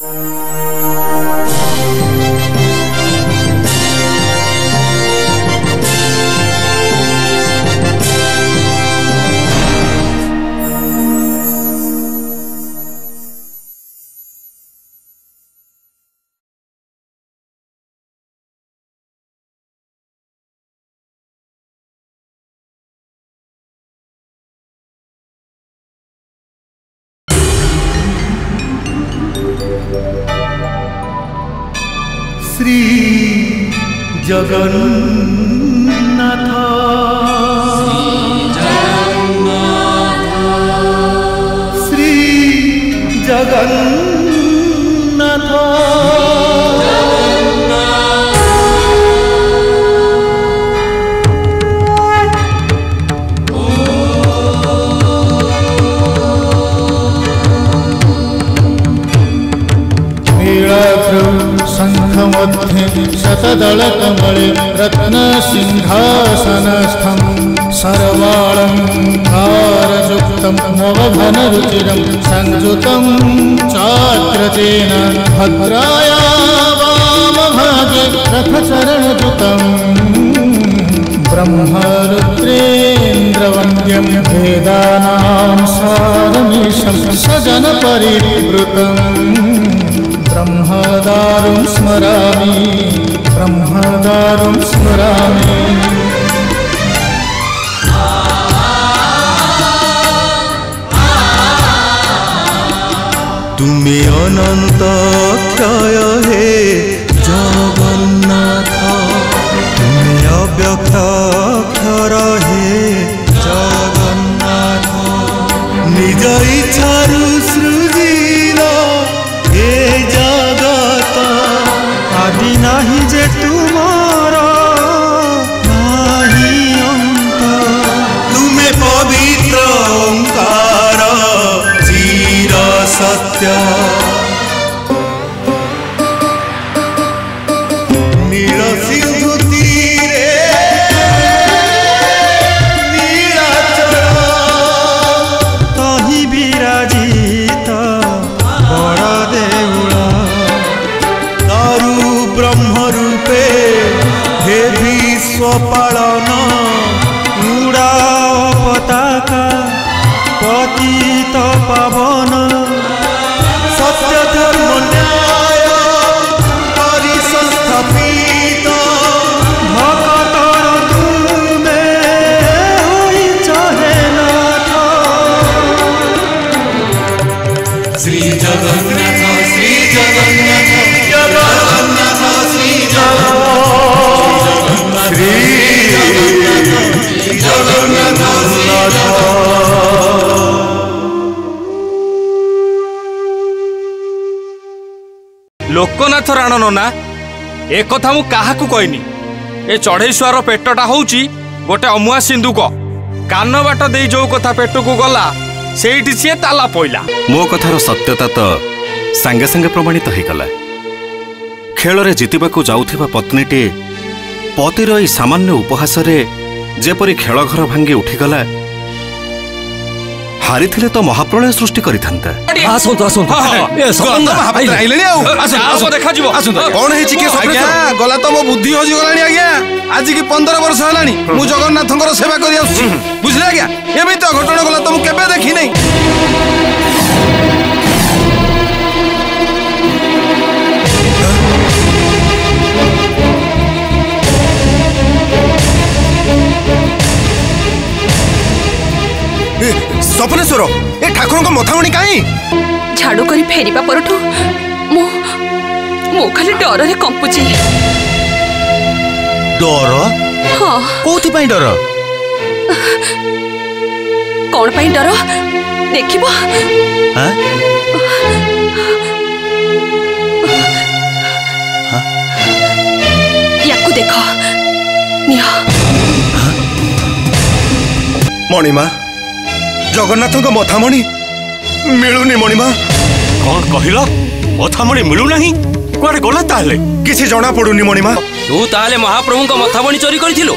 श्री जगन्नाथ श्री जगन्नाथ शंखमध्ये शतदलकमले रत्नसिंहासनस्थं सर्वालङ्कारयुक्तं नवघनरुचिरं संयुतं चाग्रजेन भद्राया वामभागे रथचरणयुतं ब्रह्मरुद्रेन्द्रवन्द्यं वेदानां सारमीशं सजनपरिवृतम् ब्रह्मदारुं स्मरामि ब्रह्मदारुं स्मरामि। तुमे अनंत क्षय हे जगन्नाथ तुमे अव्यक्त अक्षर हे जगन्नाथ निज इच्छारु सृजिला हे जगत आदि नाही जे तुमार नाही अंत तुमे पवित्र ओंकार चिर सत्य नील सिंधु तीरे नीलाचल तहि विराजित बड़ देउल दारु ब्रह्म रूपे हे विश्व पालन उड़ा पताका पतित पावन सत्य धर्म न्याय परिसंस्थापित भक्तर तुमे होइछ हे नाथ श्री जगन्नाथ श्री जगन्नाथ जगन्नाथ श्री जगन्नाथ श्री जगन्नाथ लोकनाथ राण नना एक कथा मु काहाकू कहनी ए चढ़ेईश्वर पेटटा होउची गोटे अमुआ सिंधुक कान बाट दे जो कथा पेटकू गला सेठी सी ताला पइला मो कथार सत्यता तो सांगे सांगे प्रमाणित हो गला। खेल रे जितिबाकू जाउथिबा पत्नीटी पतिर ई सामान्य उपहास रे जेपरी खेल घर भांगी उठीगला हारी थिले तो महाप्रलय सृष्टि करिथांता। आसंतु आसंतु ए सबंद महाप्रलय आइलेनी आ आसो देखा जीवो कोन हेची के आज्ञा गला तो मो बुद्धि होजी गलानी आज्ञा आज की 15 वर्ष हलानी मु जगन्नाथंकर सेवा करि आछी बुझले आज्ञा एबे तो घटना गला तो मु केबे देखि नै सपनेश्वर ए ठाकुर को मथामणी काई झाड़ू करी फेरिबा परठू मो मो खाली डर रे कंपुची डर हां कोथि पई डर कोन पई डर देखिबो हां याकू देखो निया मणिमा जगन्नाथ को मथामणी मिलुनी मणिमा कौन कहला मथामणी मिलु नहीं कुआडे गला ताले किसी जना पडुनी मणिमा तू ताले महाप्रभु को मथामणी चोरी करिथिलु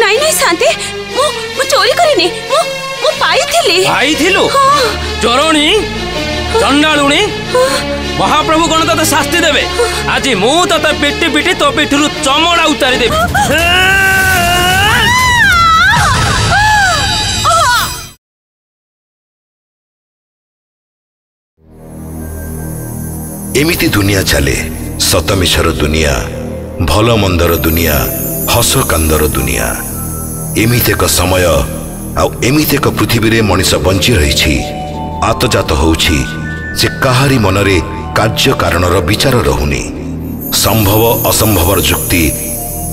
नहीं नहीं शांति मु चोरी करिनी मु पाइथिली पाइथिलु हां चोरणी चंडालुणी महाप्रभु कौन तते शास्ति देवे आज मु तते पिटी पिटी तो पिठरू चमड़ा उतारी देवी एमिति दुनिया चले सतमिछर दुनिया भल मंदर दुनिया हस कांदर दुनिया एमिति एक समय एमिति एक पृथ्वी रे मनीष बंची रही आतजात होउछि जे काहारी मनरे कार्य कारणर विचार रहुनी संभव असंभवर जुक्ति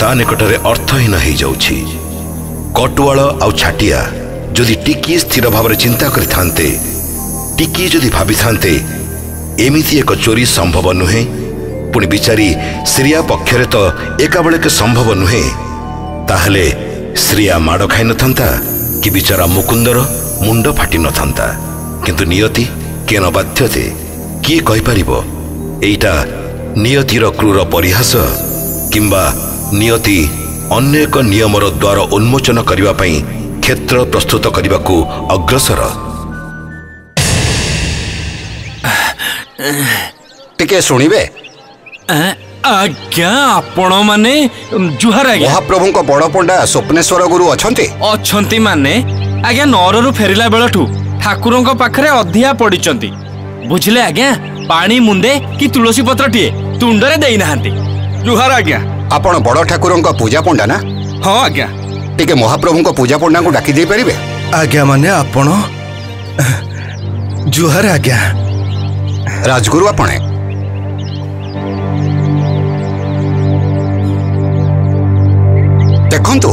ता निकटरे अर्थहीन हो जाउछि कटुआल आउ छाटिया जदि टिकी स्थिर भाव चिंता करिथान्ते टिकी जदि भाबी थान्ते एमिति एक चोरी संभव नुहे पुणी बिचारी श्रिया पक्षरे तो एका बेलके संभव नुहे ताहले श्रिया माड़ खाई न था कि बिचारा मुकुंदर मुंड फाटी न था किंतु नियति के न बाध्यते किए कहि परिबो एइटा नियतिर क्रूर परिहास किंबा नियति अन्य एक नियमर द्वार उन्मोचन करिबा पई क्षेत्र प्रस्तुत करने अग्रसर टिके शुणिबे आज्ञा आपण माने जुहार आज्ञा महाप्रभु को बड़ पंडा स्वप्नेश्वर गुरु अछंती माने आज्ञा नररु फेरिला बेलठू ठाकुरंक पाखरे अधिया पडिचंती बुझिले आज्ञा पानी मुंदे कि तुलसी पत्र टिए तुंडरे देई नाहंती जुहार आज्ञा आपण बड़ ठाकुरंक पूजा पंडा ना हाँ आज्ञा टिके महाप्रभु को पूजा पंडा को डाकी दे परिबे आज्ञा माने आपण जुहार आज्ञा राजगुरु आपणे देखंतु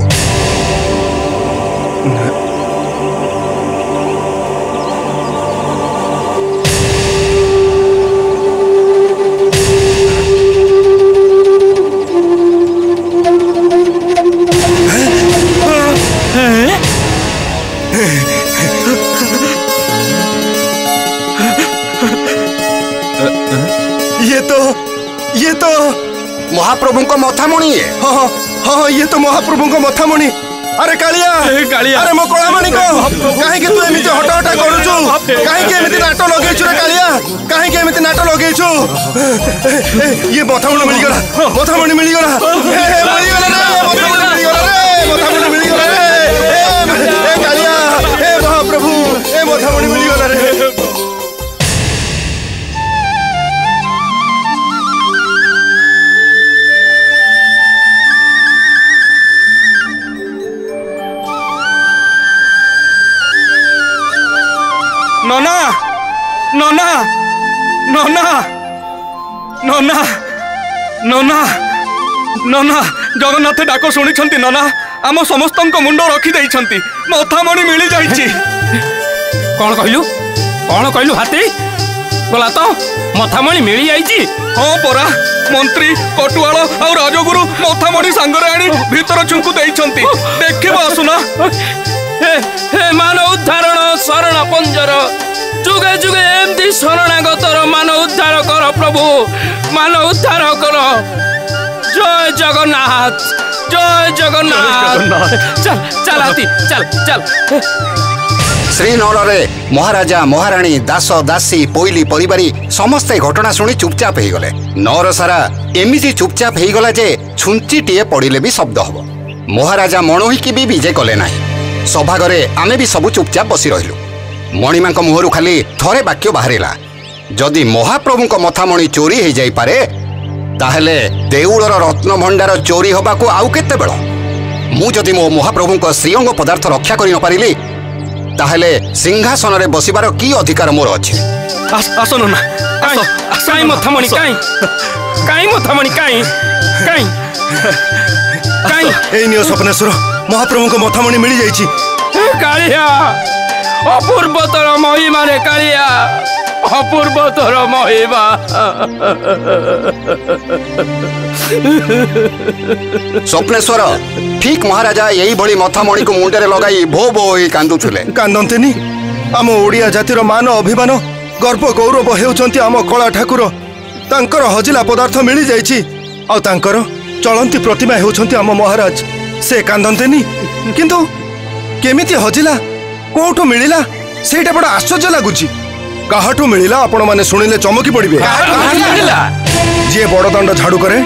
ये तो महाप्रभु को मथामणि है हाँ हाँ ये तो महाप्रभु को मथामणि अरे कालिया अरे मो कलामणि को काहे के तू एमिति हटा हटा करूछु काहे के एमिति नाटो लगेछु रे कालिया काहे के एमिति नाटो लगेछु ये मथामणि मिल गला मिल गला रे मथामणि मिल गला रे ए कालिया ए महाप्रभु ए मथामणि मिल गला रे नना नना नना नना नना नना जगन्नाथ डाक शुणी नना आम समस्त मुंड रखी मथामणि मिल जाइए कौन कहलु हाथी गला तो मथामणि मिल जाइए हाँ परा मंत्री कटुआल और राजगुरु मथामणि सांगरे आनी भीतर चुंकु देखिब आसुना हे मान उद्धारण शरण पंजर जुगे जुगे एमती शरणागतर मान उद्धार कर प्रभु मान उद्धार कर जय जगन्नाथ चल चल हाथी चल चल श्रीनगर रे महाराजा महाराणी दास दासी पोइली परिवारी समस्ते घटना शुणी चुपचाप हो गले नर सारा एमिति चुपचाप हो गला जे छुंचीटीए पड़िले भी शब्द हम महाराजा मणोहीकी भी विजे कले ना सभाघरे आमे भी सबु चुपचाप बसी रहिलु मणिमा मुहरु खाली थरे वाक्य बाहरिला जदि महाप्रभु को मथामणि चोरी हो जाई पारे ताहेले देउलर रत्न भंडार चोरी होबाकू आउ केते बेଳ मु जदि मो महाप्रभु को श्रीअंग पदार्थ रक्षा करि न पारिली ताहेले सिंहासन रे बसिबार की अधिकार मोर अछि आसो ना काई मथामणि काई मथामणि काई ए नियो स्वप्नेश्वर महाप्रभु को मथामणि मिल जाइछि कालिया अपूर्वतर महिमा रे कालिया अपूर्वतर महिमा स्वप्नेश्वर ठीक महाराजा यही भली मथामणि को मुंडे रे लगाई भो भो होई कांदुथिले कांदंतेनी आम ओडिया जातिर मान अभिमान गर्व गौरव हेउचंती आम कला ठाकुर तांकर हजिला पदार्थ मिल जाइछि आ तांकर चलंती प्रतिमा हेउचंती आम महाराज से कांदंतेनी किंतु केमिति हजिला कोठो मिलिला सेटा बड़ा आश्चर्य लागुची काहाठू मिलिला आपण माने सुनिले चमकी पड़िबे। जे बड़दाण्ड झाड़ू करे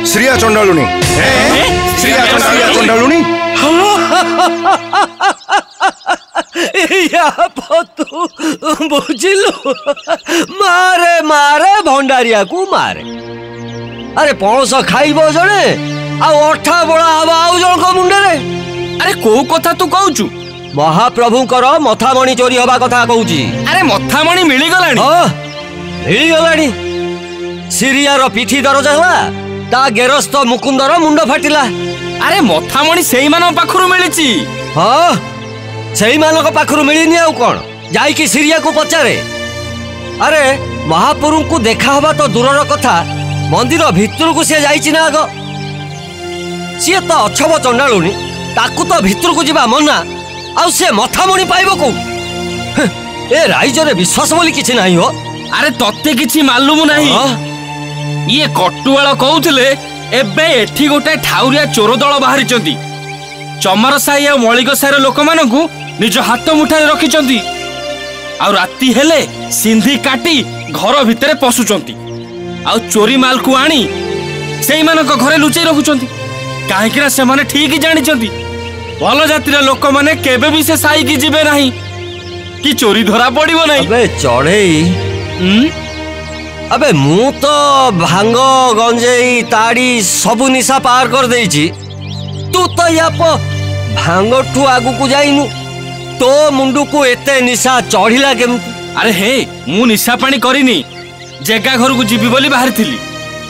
श्रिया चंडालुनी। श्रिया चंडालुनी बुझिलु मारे मारे भंडारिया को मारे। अरे पणस खाइब जड़े अठा बड़ा हवा आउ जन को मुंडे रे। अरे को कथा तू कहूचु? महाप्रभुंकर मथामणि चोरी हवा कथा कहूची। अरे मथामणि मिली गलानी। मिली गलानी। सिरियार पिठी दरज हला ता गेरस्थ मुकुंदर मुंड फाटिला। अरे मथामणि सेई मानन पाखरु मिलिची। हां सेई मानन पाखरु मिलिनी आउ कोन जाई कि सिरिया को पचारे। अरे महाप्रभु को देखा हवा तो दूरर कथा मंदिर भितर को से जाईची ना आगो। सी तो अछब चंडालुनी ताकू तो भितर को जीवा मना आउ से मथामणि पाइबो को। ए राइजरे विश्वास बोली किछि नाही हो। अरे तत्ते किछि मालूम नाही। ये कटुवाल कहउथिले एबे एठी गोटे ठाउरिया चोर दल बाहरी चंदी। चमर साई आ मलिक साईर लोक मानकू निज हाथ मुठारे रखिचंती। आ राती हेले सिंधी काटी घर भितरे पसुचंती। आ चोरी माल को आनी सेई मानक घरे लुचै रखुचंती। काहेकि ना से माने ठीक जानिचंती भल जातिर लोक माने केबे भी से साई की जिबे नाही कि चोरी धरा पड़िबो नाही। अबे चढ़ेई अबे मु तो भांग गंजेई ताड़ी सबु निशा पार कर देइची। तू तो या भांग ठू आगु को जाइनु तो मुंडू को एते निशा चढ़िला केमती? अरे हे मु निशा पानी करिनी जेगा घर को जीवी बोली बाहर थिली।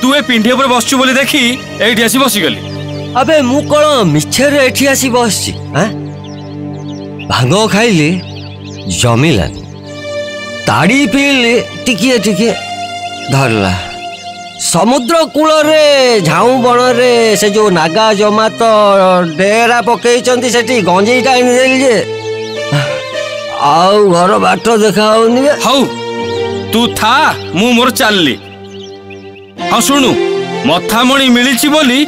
तू ए पिंढी ऊपर बसछु बोली देखी एठी आसी बसी गली। अबे मु कोन मिछे रे एठी आसी बसछि। हैं भांग खाइले जमिला ताड़ी पीले टिकिए टिकिए धरला। समुद्र कूल रे झाऊ बण रे से जो नागा जमा तो डेरा पकई चंती सेठी गंजेई टाइम देली जे आउ घर बाट देखा होनी। हौ तू था मु मोर चलली। हाँ सुनु मथामणि मिलिची बोली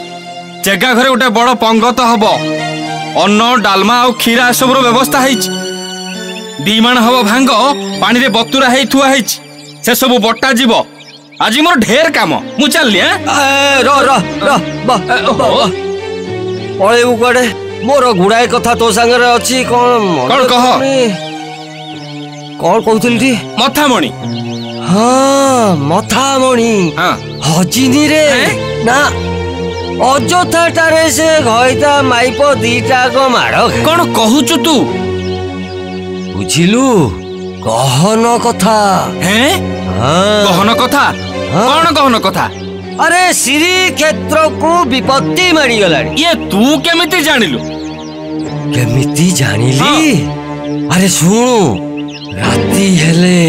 जेगा घरे गोटे बड़ पंगत हब अन्न डालमा आ खीरा सब व्यवस्था है। दीमाण हब भांग पानी रे बतुरा है थुआ है से सब बटा जीव। आज मोर ढेर काम मु चलली। पळेबु कुआडे मोर गुड़ाए कथा तो संगे अच्छी कौन कह कौन कहूली मथामणि। हाँ मथामणि हजिनी रे ना अजोथाटारे से घइता माइप दीटा को माड़। कौन कहूचु तू? बुझिलु गहन कथा। हैं गहन कथा? कौन गहन कथा? अरे श्री क्षेत्र को विपत्ति मारी गलानी। ये तू केमिति जानिलु? केमिति जानिली? अरे सुनु राती हेले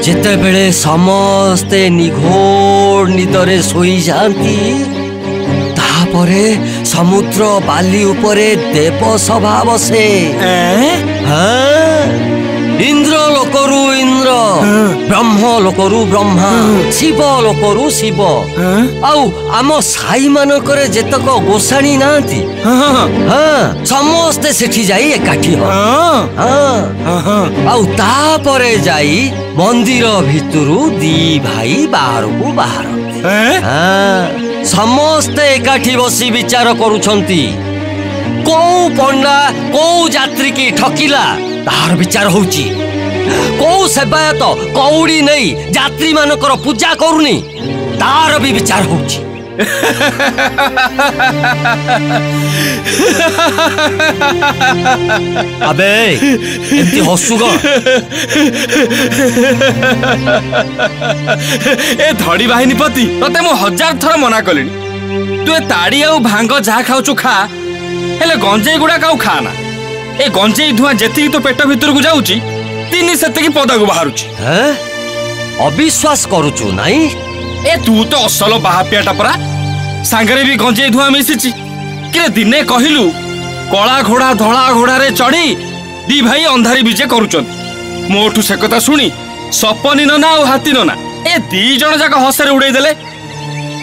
जेते बेले समस्ते निघोड़ निदरे सोई जाती तापरे समुद्र बाली उपरे देव सभा बसे। हाँ इंद्र लोकरु इंद्र ब्रह्म लोकरु ब्रह्मा शिव लोकरु शिव आउ आम साई मानकरे जेतक गोसाणी नांती हाँ समस्ते सेठी जाई एकाठी हो। आउ तापरे जाई मंदिर भितरु दी भाई बाहर को बाहर हाँ समस्ते एकाठी बसी विचार करुछंती को पंडा को यात्री की ठकिला तार विचार होउची। को सेवायत कौड़ी नहीं यात्री मानकर पूजा करूनी तार भी विचार होउची। अबे एमती हसुग ए धड़ी बाहिनी पति तते मु 1000 थर मना कलिनी। तू ए ताड़ी आ भांग जा खाउछु खा हेले गंजेई गुडा काउ खा ना। ए गंजेई धुआं जेती तो पेट भीतर को जाउची तिनी सेते की पदा को बाहरुची। हैं अविश्वास करूछु नाही? ए तू तो असल बाहापियाटा परा सांगरे भी गंजेई धुआं मिसिची कि दिने कहिलु कला घोड़ा धला घोड़ा रे चढ़ी दी भाई अंधारी विजे करूचंती। मोठू से कथा सुनी सपनी नना आ हाथी नना ए दी जण जाक हसरे उड़ाई देले।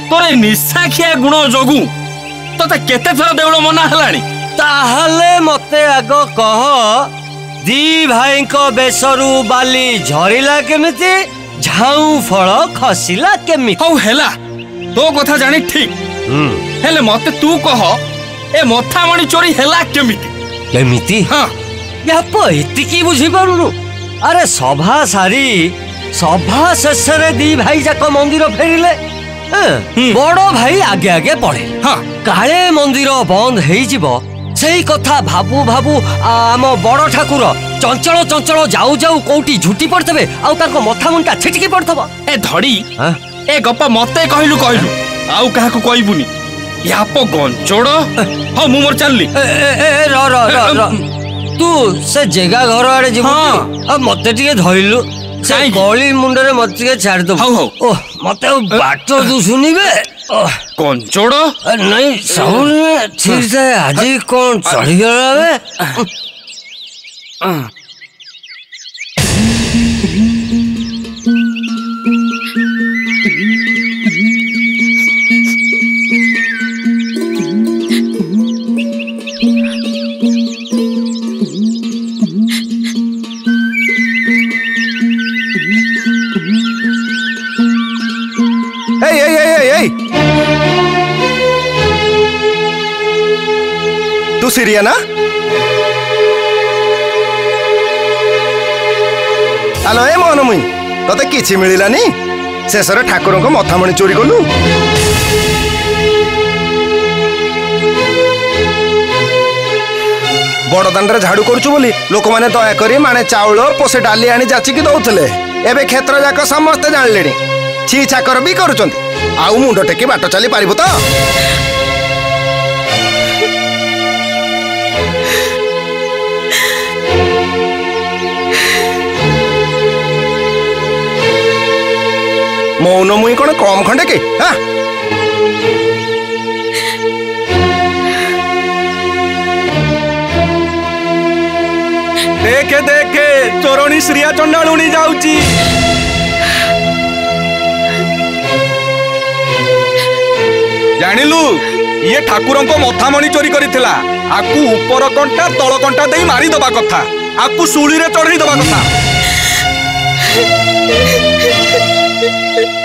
तोरे निशा खिया गुण जोगु तते केते थर देउळ मना हलाणी? ताहले मते आगो कह दी भाई को बेसरू बाली झरिला केमिति झाऊ फल खसिला केमिति हौ हेला तो कथा जानी ठीक हेले मते तू कह ए मथामणी चोरी हेला केमिति केमिति हां या पइति की बुझी पारुनु अरे सभा सारी सभा शेषरे दी भाई जाक मंदिर फेरिले बड़ भाई आगे आगे पड़े हाँ काले मंदिर बंद हेई जिवो सेई कथा भाबू भाबू आम बड़ ठाकुर चंचल चंचल जाऊ जाऊ कोठी झुटी पड़तबे आउ ताको मथा मुंटा छिटकी पड़तबो ए धड़ी ए गप मते कहलु आउ काहा को कहबुनी यापो गंचोड़ हां मु मोर चलली ए र तू से जगह घर आड़े जीव अब मते टिके धइलु से गली मुंडरे मते टिके छाड़ दो ओ मते बाट तू सुनिबे गंचोड़ नहीं साउंड ठीक से आज कौन चढ़ी गला बे तू सीरिया ना हेलो ए मोहन मुई तते किछि मिलिलानी शेषरे ठाकुर को मथामणी चोरी कलु बड़ दांडरे झाड़ू करछु बोली लोक माने दया करी माने चाउल पोसे डाली आनी जाची की दउथले एबे क्षेत्र जाक समस्त जानलेनी छी चाकर भी करूचंती आउ मुंड टेकी बाट चली पारिबो तो मौन मुई कौन कम खंडे के देखे देखे चोरणी श्रिया चंडालुणी जाउची जानिलु ये ठाकुर को मथामणी चोरी करिथिला आकु ऊपर कंटा तळ कंटा देई मारी दबा कथा आकु सुली रे चढ़ी दबा कथा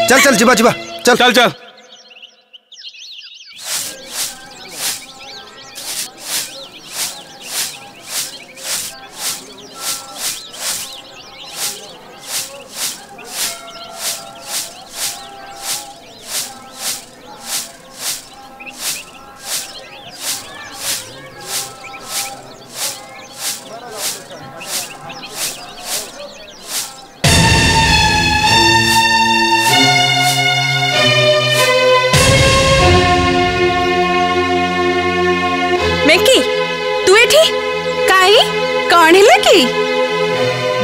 चल चल जीवा जीवा चल चल चल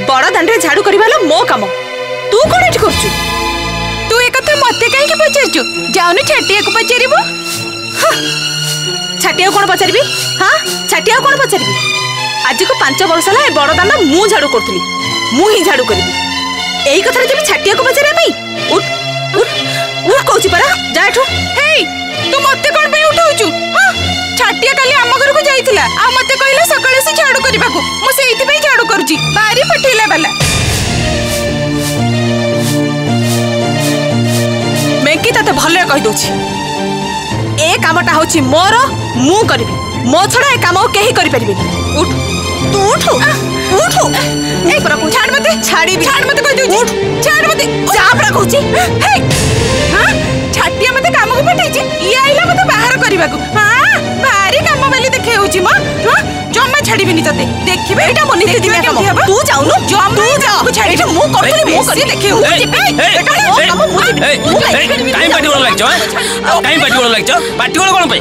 बड़ दांडे झाड़ू करवाला मो काम तू कौन एठी करछु तू एक कथा मते काहे के पचारछु जाउनु छाटिया को पचारिबो छाटिया कोन पचारिबी हां छाटिया कोन पचारिबी आज को 5 वर्ष ला बड़ दांड मु झाड़ू करथली मु ही झाड़ू करबी एई कथा जे छाटिया को पचारे पई उठ उठ उठ कहूची परा जा एठो हे तू मते कोन पे उठाउछु हां छाटिया काली आम घर को जाइथिला आ मते कहले सकाळे से झाड़ू करबा को मु सेइति पे झाड़ू करजी बारी पठेला वाला मैं की तते भले कहि दोछि ए कामटा होछि मोर मु करबी मो छडा ए काम केही करि परबे उठ तू उठ उठ ए पर को छाड़ मते कहि दोछि उठ छाड़ मते जा पर कहूछि हे हां छाटिया मते काम को पठाइछि ई आइला मते बाहर करबा को हां भारी काम वाली देखे होछि म हां जम्मा छाड़ीबिनी तते देखिबे एटा मनि दिदिया काम तू जाउनु जम तू जा छाड़ी एटा मु करतली मु करी देखे होछि एटा काम मु टाइम पार्टी वाला लाग छ टाइम पार्टी वाला लाग छ पार्टी वाला कोन पे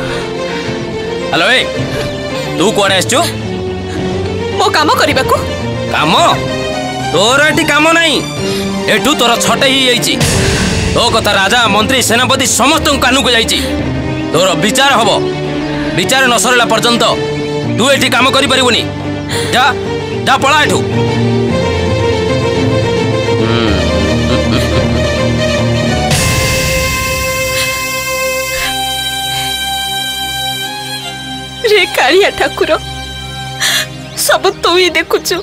हेलो ए तू कोन आछछु मो काम करबा को काम तोर एटी काम नाही एठू तोर छटे ही आइछि तो कथा राजा मंत्री सेनापति समस्त कानू को जाइछि तोर विचार हबो विचार न सरला पर्यंत तू एठी काम करि परिबोनी जा जा पळा एठू रे कालिया ठाकुर सब तू ही देखुचु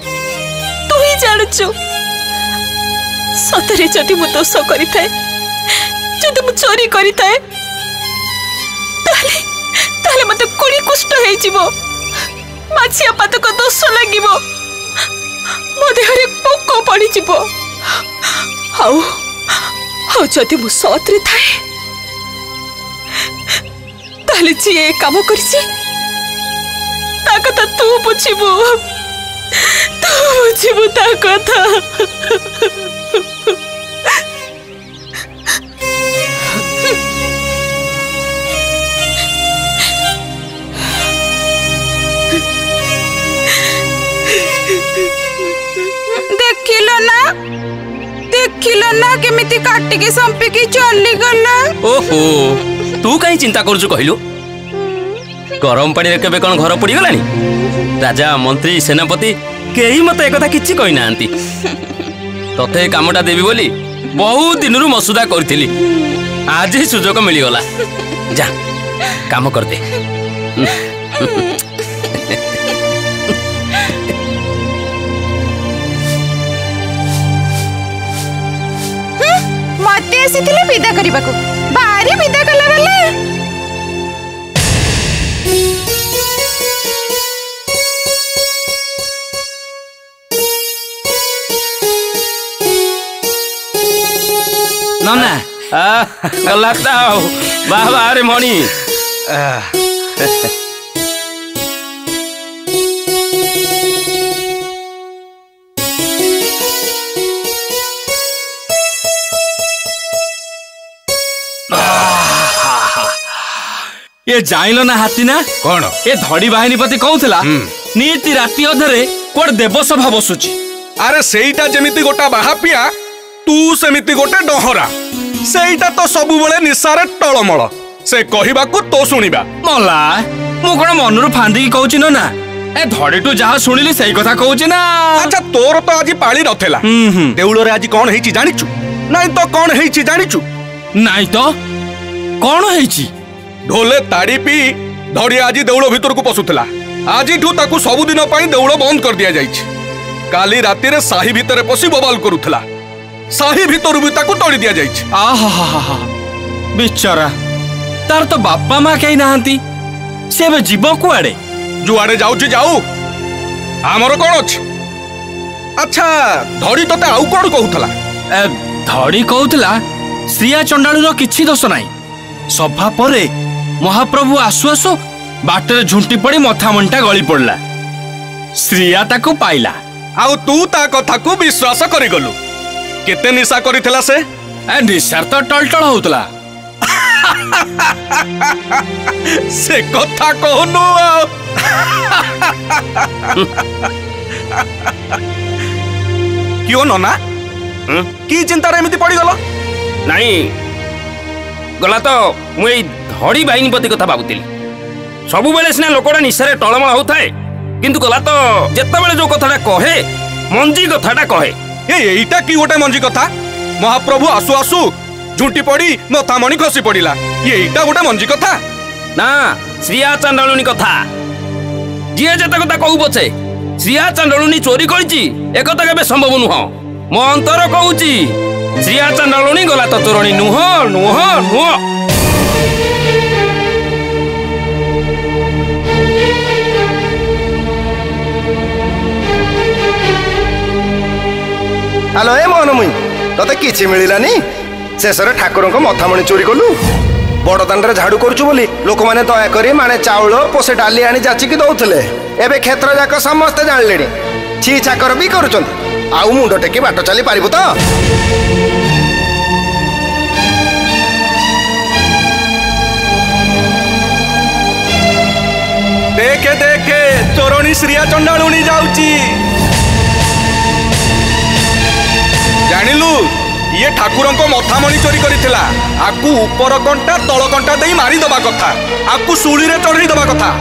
तू ही जानुचु सतरे जदि मु दोष करि थाए जदि मु चोरी करि थाए ताले मते कुड़ी कुष्ट हे जीवो माछिया पातक दोष लागिवो मो देहरे पोको पड़ी जीवो हाउ हाउ जदि मु सतरे थाए ताले जी ए काम करछि ता कथा तू बुझिबो ता कथा देखिलो ना केमिति काटिके संपिकी चली गला। ओहो तू कहीं चिंता करूछु कहलु गरम पानी रे केबे कोन घर पड़ी गलानी राजा मंत्री सेनापति केही मते एकथा किछि कहि नांती तते कामटा देबी बोली बहुत दिनरु मसुदा करथिली आज ही सुजोग मिली गला जा काम कर दे। मते आसीथिले विदा करबाको बारी विदा कला गले नना गला ताओ बाबा रे मणि ये जाइलो ना हाथी ना कौन ये धड़ी बाहिनी पति कहूला नीति राति अधरे कोड देवसभा बसुची। अरे सेईटा जेमिति गोटा बाहापिया तू सेमिति गोटे डहरा सेईटा तो सबु बेले निसारे टळमळ से कहिबाकू तो सुनिबा मला मु कोन मनरु फांदी कहूची ना ए धड़ीटू जहा सुनिली सही कथा कहूची ना। अच्छा तोर तो आज पाली नथेला देउलो रे आज कोन हेची जानिचु नाही तो कोन हेची जानिचु नाही तो कोन हेची ढोले ताड़ी पी धड़ी आज देउल भितर को पशुला आज ताकू सबुदिन देउल बंद कर दिया जाइछि। काली राति रे साही भितर पशि बवाल करुथला साही भितर भी ताकू तोड़ी दिया जाइछि। आहा बिचारा तार तो बापा माँ कहीं नाहंती से बे जीव कुआडे जुआडे जाउछि जाऊ हमर कोन अछि। अच्छा धड़ी तते आउ कोन कहउथला धड़ी कहउथला श्रिया चंडाळू रो किछि दोष नाही सभा परे महाप्रभु आसु आसु बाटर झुंटी पड़ी मथा मंटा गली पड़ला श्रिया ताकू पाइला आउ तू ता कथा को विश्वास करि गलु केते निशा करिथला से निशार तो टलटल होतला से कथा कहनु क्यों नना की चिंता रे एमिति पड़ी गलो नहीं गला तो मुई धड़ी बाहिनी पति कथा भाबुतिली सबु बेले सिना लोकड़ा निशारे टळमळ होताए किंतु गला तो जेता बेले जो कथाटा कहे मंजी कथाटा कहे एईटा की गोटे मंजी कथा महाप्रभु आसु आसु झुंटी पड़ी मथामणी खसी पड़िला एईटा गोटे मंजी कथा ना श्रिया चंडालुनी कथा जिए जेता कथा कहू पछे श्रिया चंडालुनी चोरी करची ए कथा केबे संभव नुह मो अंतर कहूची श्रिया चंडालुनी गला तो चोरणी नुह नुह नुह। हेलो ए मोहन मुई तते किछि मिलिलानी शेषरे ठाकुर को मथामणी चोरी कलु बड़ दांडरे झाड़ू करूछु बोली लोक माने दया करी माने चाउल पोसे डाली आनी जाचिकी दउथले एबे क्षेत्र जाक समस्त जानलेनी छी चाकर भी करूछन आउ मुंड टेकी बाट चली पारिबु तो देखे देखे चोरणी श्रिया चंडालुनी जाउची जानिलु ये ठाकुर को मथामणी चोरी करिथिला आकु ऊपर कंटा तळ कंटा देई मारी दबा कथा आकु सुली रे चढ़ी दबा कथा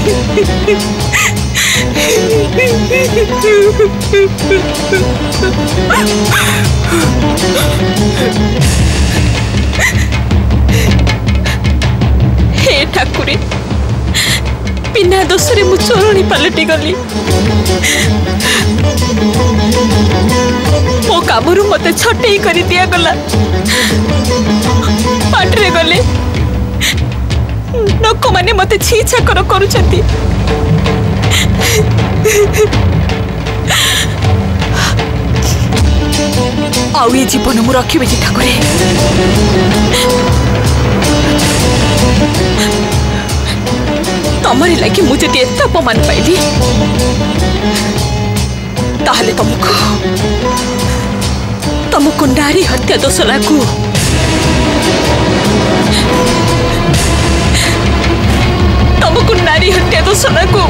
हे ठाकुरे बिना दोषरे मु चोरणी पलटि गली मो कामरू मते छटई करी दिया गला पाटरे गले लोक माने मते छी छाकर करूछंती आउ ये जीवन मु रखिबे जी ठाकुरे तमरी लगी मुझे एत अपमान पाइली ताहले तुमको नारी हत्या दोष लागू तुमको नारी हत्या दोष लागू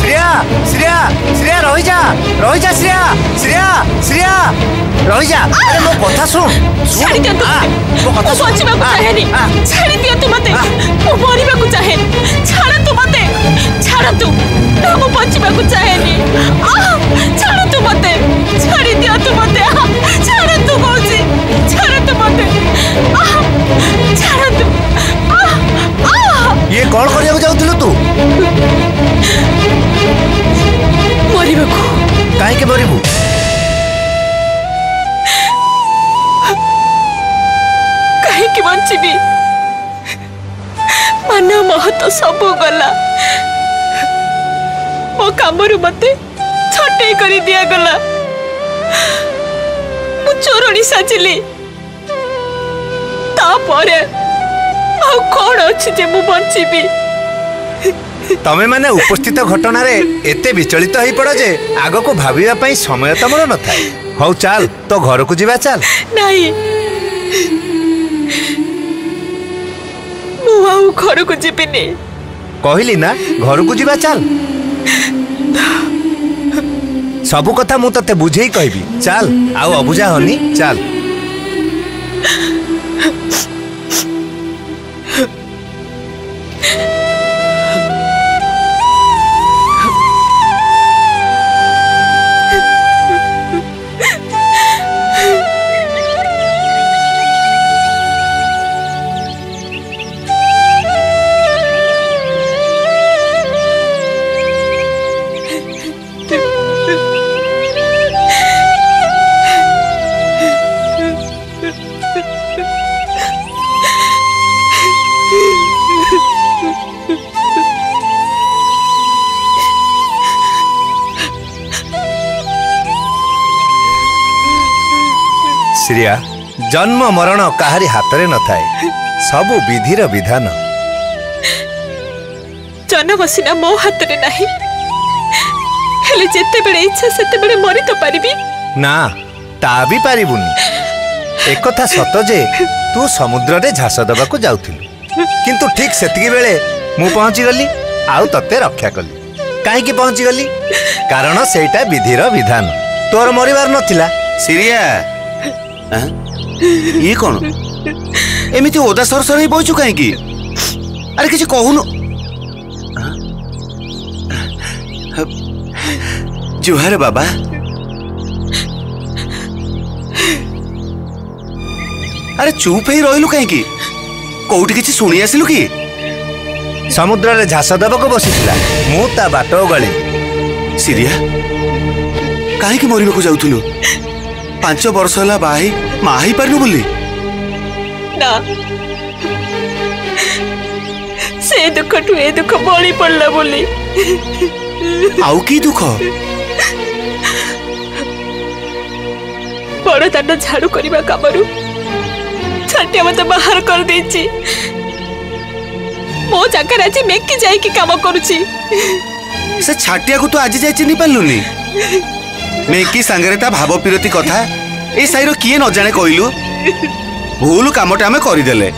श्रेया श्रेया श्रेया रही जा श्रेया श्रेया श्रेया रही जा अरे मो कथा सुन छाड़ी दिया तू मो कथा बचिबा को चाहेनी छाड़ी दिया तू मते मो मरिबा को चाहे छाड़ तू मते छाड़ तू ना मो बचिबा को चाहेनी छाड़ तू मते छाड़ी दिया तू मते छाड़ तू बोजी छाड़ तू मते छाड़ तू ये कौन करिया जाउथिलु तू मरिबा को काहे के मरिबू काहे के बंचिबी मन महत सब गला मो कामरू मते छटई करी दिया गला मु चोरणी साजिली तापरे आउ कौन अच्छी जे मु बंचिबी तमे माने उपस्थित घटना रे एते विचलित होई पड़ो जे आगो को भाबिया पई समय तमरो न थाए हौ चल तो घर को जीवा चल नहीं मु आउ घर को जीबिनी कहली ना घर को जीवा चल सबु कथा मु तते बुझेई कहबी चल आउ अबुझा हनी चल श्रेया जन्म मरण काहारी हाथ न थाए सबु विधिर विधान जन्म सिना मो हाथ रे नाही हेले जेते बेले इच्छा सेते बेले मरि तो पारिबी ना ता भी पारिबुनी एक कथा सत जे तू समुद्र रे झास दबा को जाउथिलु किंतु ठीक सेतिकी बेले मु पहुंची गली आउ तते रक्षा कली काहे की पहुंची गली कारण सेटा विधिर विधान तोर मरिवार नथिला श्रेया ये कौन एमिति ओदा सरसर ही बोचु काहे की अरे किछ कहूनु जुहार बाबा अरे चुप ही रहिलु काहे की कोउठी किछ सुनी आसिलु की समुद्र रे झास दबको बसिथिला मु ता बाटो गली श्रेया काहे की मरिबा को जाउथुलु 5 वर्ष होला बाही माही पारनु बोली ना से दुख टू ए दुख बळी पड़ला बोली आउ की दुख बड़ दांड झाड़ू करबा कामरू छाटिया मते बाहर कर देची मो जाकर आज मेकी जाई की काम करूची से छाटिया को तो आज जाई चिनी पालुनी मेकी सांगरे ता भाव पिरती कथा ए साईर किए न जाने कहलु भूल कामटा आमे करिदेले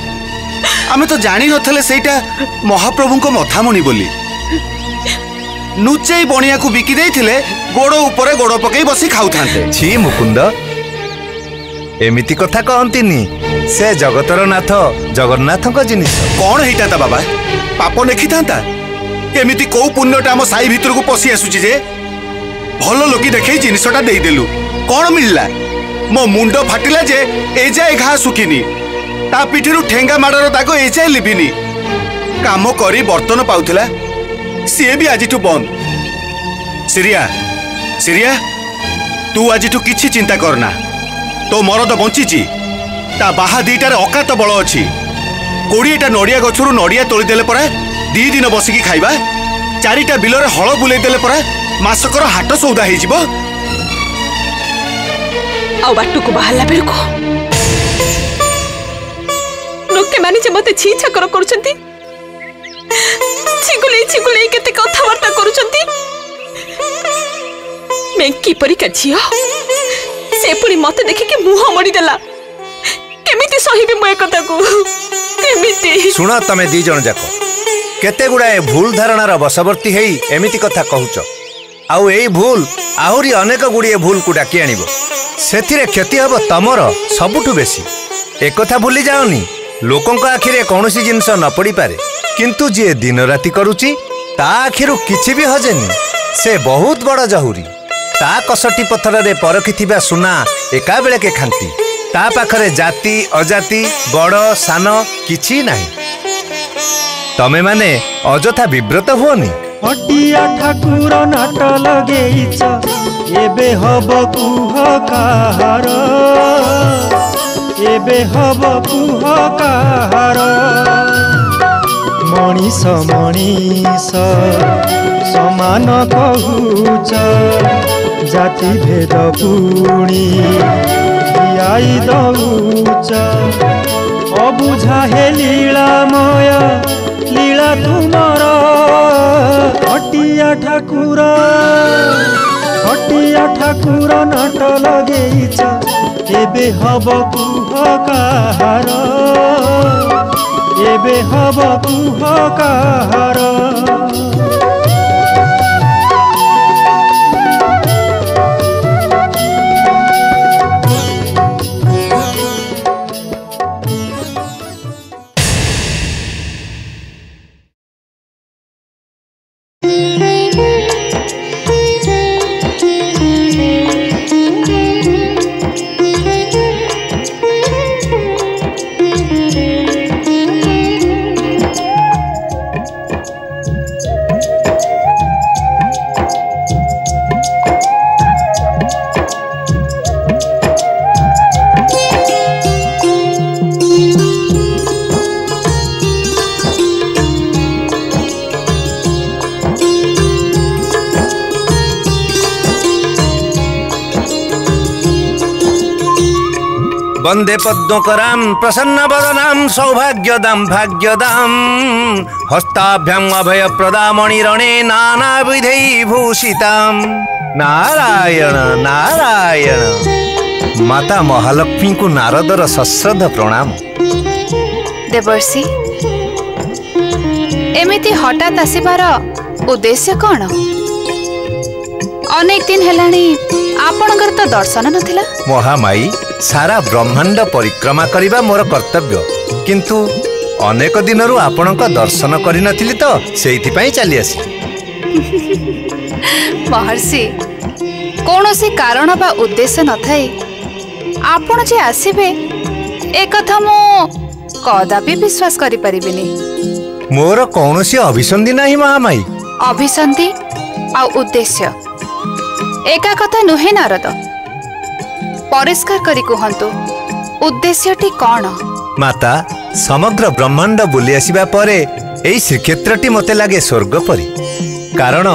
आमे तो जानी नथले सेटा महाप्रभु को मथामणी बोली नुचे बणिया को बिकी देथिले गोड़ ऊपर गोड़ पकई बसी खाउ थांते। छी मुकुंद एमिति कथा कहंतिनी से जगतर नाथ जगन्नाथ को जिनिस कौन हेटा ता बाबा पाप नेखि थांता एमिति को पुण्यटा हम साई भीतर को पसी आसुची जे भल लोकी देखै जिनिसटा देई देलु कौन मिलला मो मुंड फाटिला जे ए जाय घा सुखिनी ता पिठिरु ठेंगा माडर दाग ए जाय लिबिनी काम करी बर्तन पाउथिला सी भी आज बंद। सिरिया सिरिया तू आज किछि चिंता करना तो मरद बंची ता बाहा दीटार अकात बल अच्छी 20टा नड़िया गछरु नड़िया तोली देले परा 2 दिन बसिकी खाइबा 4टा बिलरे हल बुले देले परा मासकर हाट सौदा हो जिवो आ बाटू को बाहला बेल को लोके माने जे मते छी छकर करछंती छिगुले केते कथावार्ता करूछंती मैं की परी का झियो से पुरी मते देखि के मुह मडी देला केमिति सहीबे मय कथा को केमिति सुना तमे दी जण जाको केते गुडाए भूल धारणार बसवर्ती हेई एमिति कथा कहूच आउ एई भूल आहुरी अनेक गुडिए भूल को डाकी आनिबो सेथिरे क्षति हबो तमर सबुठु बेसी एक कथा भूली जाओनी लोकंक आखिरे कोनोसी जिंस न पड़ी पारे किंतु जे दिन राति करूची ता आखिरु किछि भी हजेनी से बहुत बड़ जहुरी ता कसटी पत्थर रे परखिथिबा सुना एका बेले के खांती ता पाखरे जाति अजाति बड़ सान किछि नाही तमे माने अजथा विब्रत हुओनी हटिया ठाकुर नाट लगेइछ एबे हब कुह काहार एबे हब कुह काहार मनीष मनीष समान कहूच जाति भेद पुणी दियाई दउच अबुझा हे लीलामय लीला तुमर हटिया ठाकुर नाट लगेइछ एबे हब कुह काहार एबे हब कुह काहार वंदे पद्मकरां प्रसन्न वदनां सौभाग्यदां भाग्यदां हस्ताभ्याम अभय प्रदामणि रणे नाना विधै भूषितां नारायण नारायण माता महालक्ष्मी को नारदर सश्रद्ध प्रणाम। देवर्षि एमिति हठात आसिबार उद्देश्य कौन? अनेक दिन हेलानी आपणकर तो दर्शन नथिला। महामाई सारा ब्रह्मांड परिक्रमा करिबा मोर कर्तव्य किंतु अनेक दिनरु आपणक दर्शन करि नथिली तो सेइथि पई चली आसी। महर्षि कौनसी कारण बा उद्देश्य न थाई आपण जे आसीबे एक कथा मो कदापि विश्वास करि परिबिनी। मोर कौनसी अभिसंधि नाही महामाई। अभिसंधि आ उद्देश्य एका कथा नुहे नारद, परिष्कार करी कहंतु उद्देश्यटी कौन? माता समग्र ब्रह्मांड बुली आसिबा परे एई श्रीक्षेत्रटी मते लागे स्वर्ग परी, कारण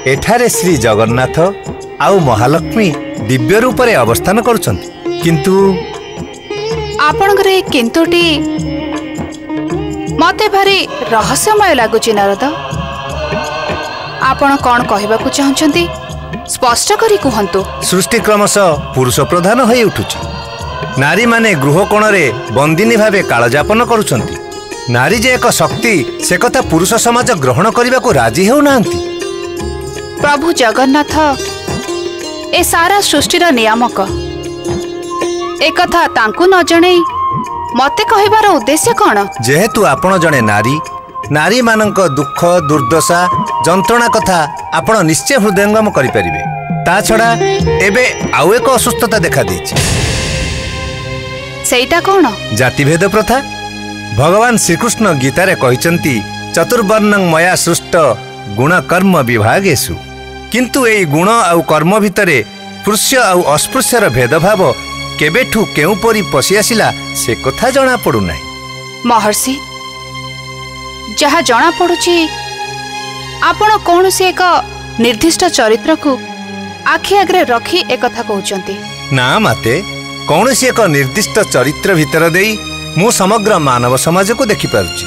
एठारे श्री जगन्नाथ आउ महालक्ष्मी दिव्य रूप रे अवस्थान करुछंती। किंतु आपणकर ए किंतुटी मते भारी रहस्यमय लागुची नारद। आपण कौन कहबाकू चाहछंती स्पष्ट करी कहंतु। सृष्टि क्रमशः पुरुष प्रधान होई उठुछि। नारी माने गृह कोणरे बंदिनी भावे कालजापन करुछंती। नारी जे एक शक्ति से कथा पुरुष समाज ग्रहण करने को राजी हो नांती। प्रभु जगन्नाथ ए सारा सृष्टिर नियामक एक कथा तांकु न जणे मते कहिबार उद्देश्य कौन? जेहेतु आपण जणे नारी, नारी मानक दुख दुर्दशा जंत्रणा कथा आपण निश्चय हृदयंगम करि परिबे। ता छडा एबे आउ एक असुस्थता देखा देछि। सेटा कौन? जातिभेद प्रथा। भगवान श्रीकृष्ण गीतारे कहिचंती चतुर्वर्णं मया सृष्ट गुण कर्म विभागेषु। किंतु एई गुण आउ कर्म भितरे पुरुष आउ अस्पृश्यर भेदभाव केबेठु केउ परी पसी आसिला से कथा जणा पडु नाही। महर्षि, जहा जणा पडुची आपण कौनसी एक निर्दिष्ट चरित्र को आखि आगरे रखी एक कथा कहउचंती। ना माते, कौनसी एक निर्दिष्ट चरित्र भितर देई मु समग्र मानव समाज को देखि पारुची।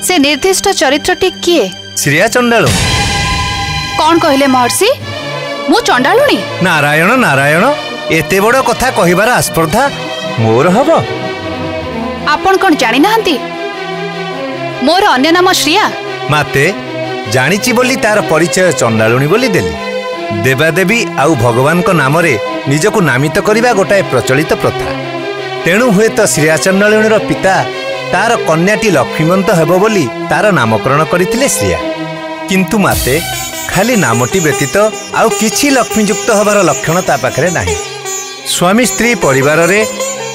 से निर्दिष्ट चरित्रटी किए? श्रिया चंडालु। कौन कहले महर्षि? मु चंडालुणी? नारायण नारायण, एते बड़ कथा कहिबार आस्पर्धा मोर हबो? आपण कोन जानि नाहंती? मोर अन्य नाम श्रिया। माते, जानिची बोली तार परिचय चंडालुणी बोली देली। देवादेवी आउ भगवान को नाम रे निजको नामित करिबा गोटाए प्रचलित प्रथा। तेणु हुए तो श्रिया चंडालुणीर पिता तार कन्याटी लक्ष्मीवंत हेबो बोली तार नामकरण करथिले श्रिया। किंतु माते, खाली नामटी व्यतीत आउ किछि लक्ष्मीयुक्त हबार लक्षण ता पाखरे नाही। स्वामी स्त्री परिवार रे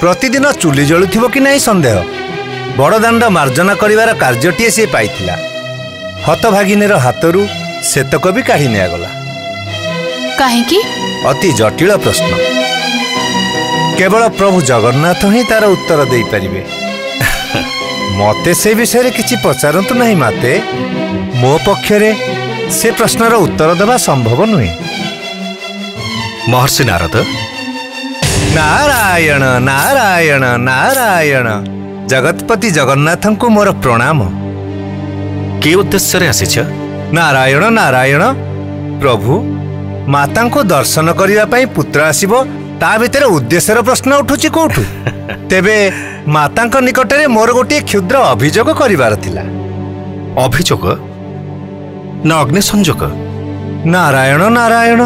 प्रतिदिन चुली जळुथिबो कि नाही संदेह। बड़दाण्ड मार्जना करिवार कार्यटीए से पाइथिला। हतभागिनीर हातरू सेतक भी काढ़ी नियागला। काहेकि? अति जटिल प्रश्न। केवल प्रभु जगन्नाथ ही तार उत्तर दे पारिबे। मते से विषय किछि पचारंतु नहीं माते। मो पक्षरे से प्रश्नर उत्तर देवा संभव नुहे। महर्षि नारद। नारायण नारायण नारायण। जगतपति जगन्नाथ को मोर प्रणाम। के उद्देश्य रे आसीछ? नारायण नारायण। प्रभु, माता को दर्शन करने पाई पुत्र आसीबो, ता भितर उद्देश्यर प्रश्न उठुची कोठु? तेबे माता निकटरे मोर गोटे क्षुद्र अभियोग करिवार थिला। अभियोग ना अग्नि संयोग? नारायण नारायण।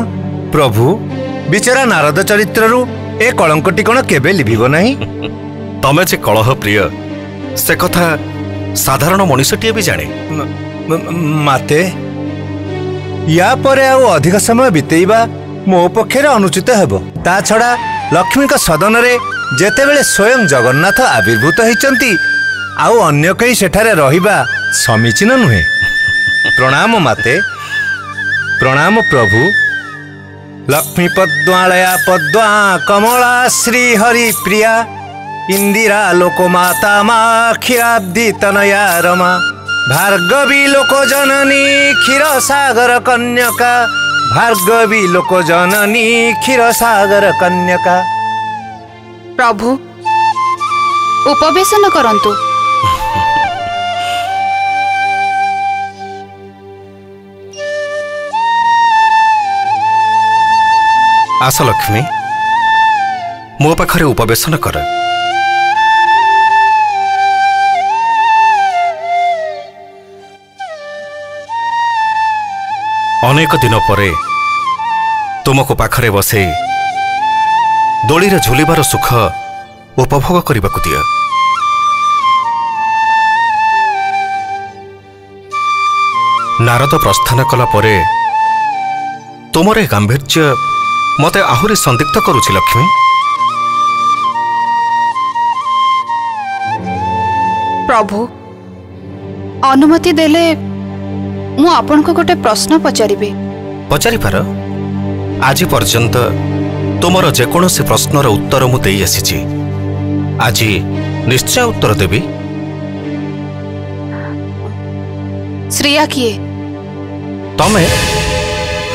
प्रभु, बिचरा नारद चरित्ररू ए कलंकटी कोन केबे लिभिबो नाही? तमे जे कलह प्रिय से कथा साधारण मनुष्यटीए भी जाने। माते, या परे आउ अधिक समय बितेइबा मो पक्षरे अनुचित हेबो। ता छड़ा लक्ष्मी का सदन रे जेतेबेले स्वयं जगन्नाथ आविर्भूत होइचंती आउ अन्य कई सेठारे रहिबा समीचीन नुहे। प्रणाम माते, प्रणाम प्रभु। लक्ष्मी पद्मालया पद्मा कमला श्री हरि प्रिया इंदिरा लोकमाता मा क्षीराब्धि तनया रमा भार्गवी लोक जननी क्षीर सागर कन्यका भार्गवी लोक जननी क्षीर सागर कन्यका। प्रभु, उपवेशन करंतु। आस लक्ष्मी, मो पाखरे उपवेशन कर। अनेक दिन परे तुमको पाखरे बसे दोली रे झुलिबार सुख उपभोग करने को दिया। नारद प्रस्थान कला परे तुमर गांभीर्य मते आहुरी संदिग्ध करुछि लक्ष्मी। प्रभु, अनुमति देले मु आपन को गोटे प्रश्न पचारिबे। पचारि पार। आज पर्यंत तुमर जेकोसी प्रश्नर उत्तर मु देई आसीछि। आज निश्चय उत्तर देबी। श्रिया किए? तमे?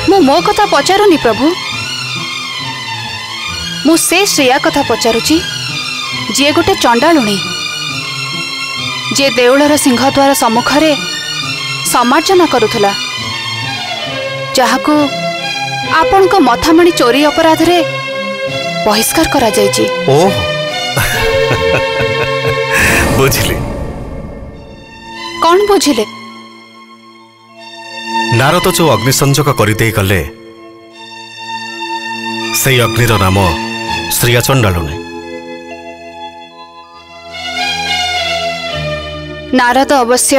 मु मो कथा पचारुनी प्रभु। मु से श्रिया कथा पचारुची जे गोटे चंडालुणी, जे देउलर सिंहद्वार सम्मुखरे समार्जना करुथला। ଯାହାକୁ ଆପଣଙ୍କ ମଥାମଣି ଚୋରି ଅପରାଧରେ ବହିଷ୍କାର କରାଯାଇଛି। ଓ ବୁଝିଲି। କଣ ବୁଝିଲେ? ନାରଦ ଯୋଉ ଅଗ୍ନି ସଂଯୋଗ କରିଦେଇ ଗଲେ ସେଇ ଅଗ୍ନିର ନାମ ଶ୍ରୀୟା ଚଣ୍ଡାଳୁଣୀ। ନାରଦ ଅବଶ୍ୟ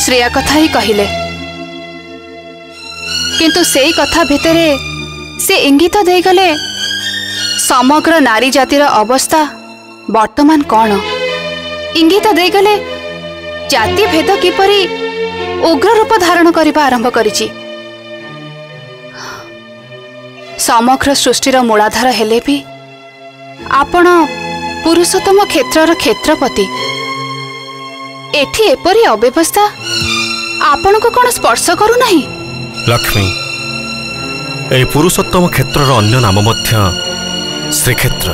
ଶ୍ରେୟା କଥା ହିଁ କହିଲେ, କିନ୍ତୁ ସେଇ କଥା ଭିତରେ ସେ ଇଙ୍ଗିତ ଦେଇଗଲେ ସମଗ୍ର ନାରୀ ଜାତିର ଅବସ୍ଥା ବର୍ତ୍ତମାନ କଣ। ଇଙ୍ଗିତ ଦେଇଗଲେ ଜାତି ଭେଦ କିପରି ଉଗ୍ର ରୂପ ଧାରଣ କରିବା ଆରମ୍ଭ କରିଛି। ସମଗ୍ର ସୃଷ୍ଟିର ମୂଳାଧାର ହେଲେ ବି ଆପଣ ପୁରୁଷୋତ୍ତମ କ୍ଷେତ୍ରର କ୍ଷେତ୍ରପତି। ଏଠି ଏପରି ଅବ୍ୟବସ୍ଥା ଆପଣଙ୍କୁ କଣ ସ୍ପର୍ଶ କରୁନାହିଁ? ଲକ୍ଷ୍ମୀ, এই পুরুষোত্তম ক্ষেত্রর অন্য নাম মধ্য শ্রীক্ষেত্র।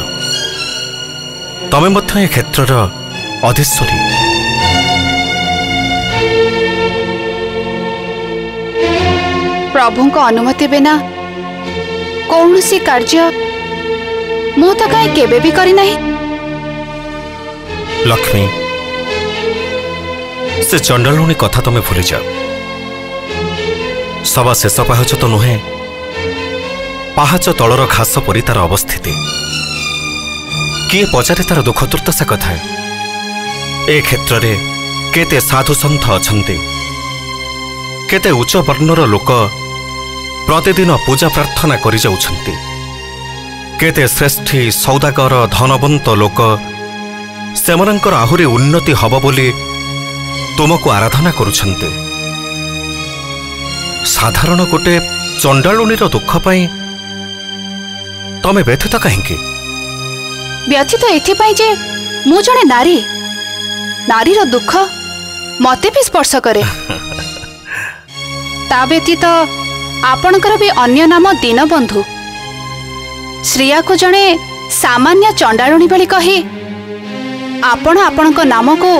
তমে মধ্য এ ক্ষেত্রর অধীশ্বরী। प्रभुଙ୍କ अनुमति बिना कौनसी कार्य मु तो कहीं केबे भी करी नहीं। लक्ष्मी, से चंडालुणी कथा तुम्हें भूली जाओ। सवा शेष पाहच तो नुहे, पाहाच तलर घास परी तार अवस्थिति। किए पचारे तार दुख दुर्दशा कथा। ए क्षेत्र रे केते साधु सन्थ अछन्ति, केते उच्च वर्णर लोक प्रतिदिन पूजा प्रार्थना करि जाउछन्ति, केते श्रेष्ठी सौदागर धनवंत लोक सेमनंकर आहुरी उन्नति हब बोली तुमको आराधना करुछन्ति। साधारण गोटे चंडालुणीर दुख पाई तमे व्यथित काहेकि? व्यथित एथिपाई जे मु जणे नारी, नारीर दुख मते भी स्पर्श करे। ता व्यतीत आपणकर भी अन्य नाम दीनबंधु। श्रेया को जणे सामान्य चंडालुणी भली कही आपण आपणक नाम को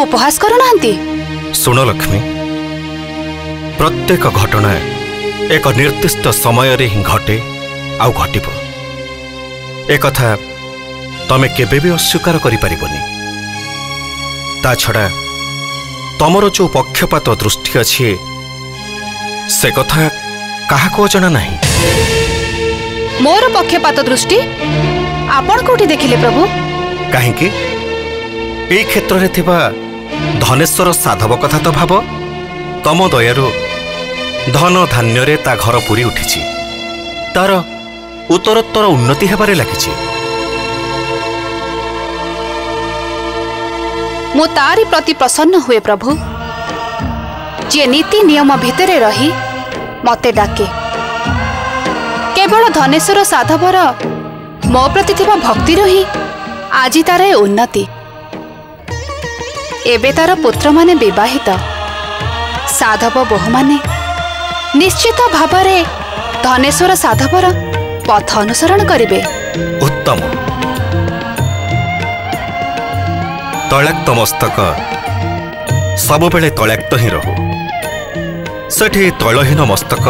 उपहास करुनांती। सुन लक्ष्मी, प्रत्येक घटना एक निर्दिष्ट समय रे ही घटे आउ घटिब। एक कथा तमे केबे भी अस्वीकार करि परिबनी। ता छड़ा तमर जो पक्षपात दृष्टि अछि से कथा काहा को जना नहीं। मोर पक्षपात दृष्टि आपण कोठी देखिले प्रभु? काहे कि ए क्षेत्र रे थिबा धनेश्वर साधव कथा तो भाव। तम दयारु धन धान्य रे ता घर पूरी उठिछि, तार उत्तरोत्तर उन्नति हेबारे लागिछि। मु तारी प्रति प्रसन्न हुए प्रभु, जे नीति नियम भितरे रही मते डाके। केवल धनेश्वर साधवर मो प्रति थिबा भक्तिर ही आज तार उन्नति। एबे तार पुत्र माने विवाहित, साधव बोहू माने निश्चित भावरे धनेश्वर साधवर पथ अनुसरण करिवे। उत्तम। तैलाक्त मस्तक सब बेले तैलाक्त ही रहू। सेठी तैलहीन मस्तक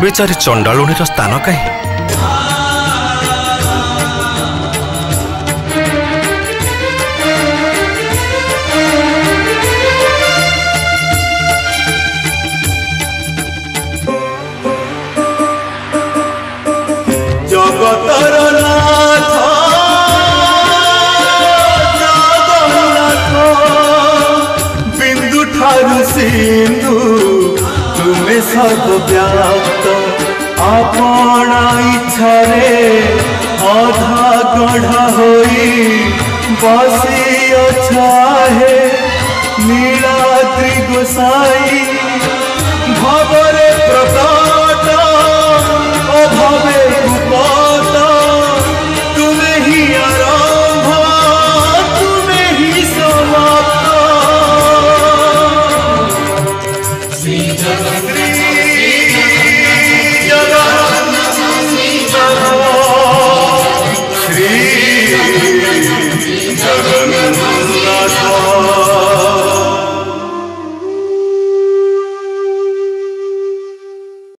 बेचारी चंडालुणीर स्थान कहीं? जगतर नाथ जगन्नाथ बिंदु ठारू सिंधु तुमे सर्वव्याप्त आपणा इच्छारे अधा गढ़ा होई बसी अछाहे नीलाद्रि गोसाई भवरे प्रकट अभावे कुपत तुमे ही आरंभ तुमे ही समाप्त। श्री जगन्नाथ